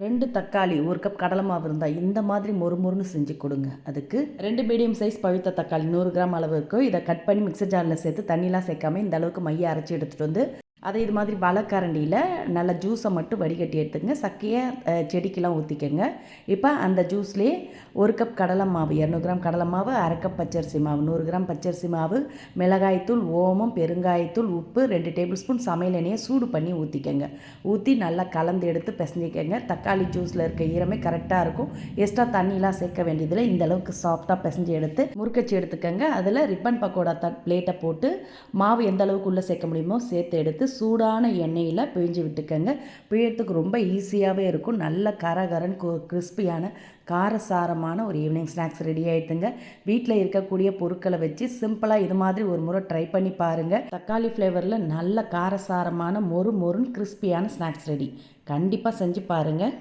2 தக்காளி, 1 கப் கடலை மாவு இருந்தால் இந்த மாதிரி மொறுமொறுன்னு செஞ்சு கொடுங்க. அதுக்கு 2 மீடியம் சைஸ் பழுத்த தக்காளி 100 கிராம் அளவு இருக்கும். இதை கட் பண்ணி மிக்சர் ஜாரில் சேர்த்து தண்ணிலாம் சேர்க்காம இந்த அளவுக்கு மைய அரைச்சி எடுத்துகிட்டு வந்து அதை இது மாதிரி வலைக்கரண்டியில் நல்ல ஜூஸை மட்டும் வடிகட்டி எடுத்துங்க. சக்கையை செடிக்கெலாம் ஊற்றிக்கங்க. இப்போ அந்த ஜூஸ்லேயே 1 கப் கடலை மாவு, 200 கிராம் கடலை மாவு, 1/2 கப் பச்சரிசி மாவு, 100 கிராம் பச்சரிசி மாவு, மிளகாய்த்தூள், ஓமம், பெருங்காயத்தூள், உப்பு, 2 டேபிள் ஸ்பூன் சமையல் எண்ணெயை சூடு பண்ணி ஊற்றிக்கங்க. ஊற்றி நல்லா கலந்து எடுத்து பிசைஞ்சிக்கங்க. தக்காளி ஜூஸில் இருக்க ஈரமே கரெக்டாக இருக்கும். எக்ஸ்ட்ரா தண்ணிலாம் சேர்க்க வேண்டியதில் இந்த அளவுக்கு சாஃப்டாக பிசைஞ்சு எடுத்து முறுக்கச்சி எடுத்துக்கங்க. அதில் ரிப்பன் பக்கோடா பிளேட்டை போட்டு மாவு எந்த அளவுக்கு உள்ளே சேர்க்க முடியுமோ சேர்த்து எடுத்து சூடான எண்ணெயில் பிழிஞ்சு விட்டுக்கங்க. பிழியறதுக்கு ரொம்ப ஈஸியாகவே இருக்கும். நல்ல கரகரன் கிறிஸ்பியான காரசாரமான ஒரு ஈவினிங் ஸ்நாக்ஸ் ரெடி ஆகிடுதுங்க. வீட்டில் இருக்கக்கூடிய பொருட்களை வச்சு சிம்பிளாக இது மாதிரி ஒரு முறை ட்ரை பண்ணி பாருங்கள். தக்காளி ஃப்ளேவரில் நல்ல காரசாரமான மொறுன்னு கிறிஸ்பியான ஸ்நாக்ஸ் ரெடி. கண்டிப்பாக செஞ்சு பாருங்கள்.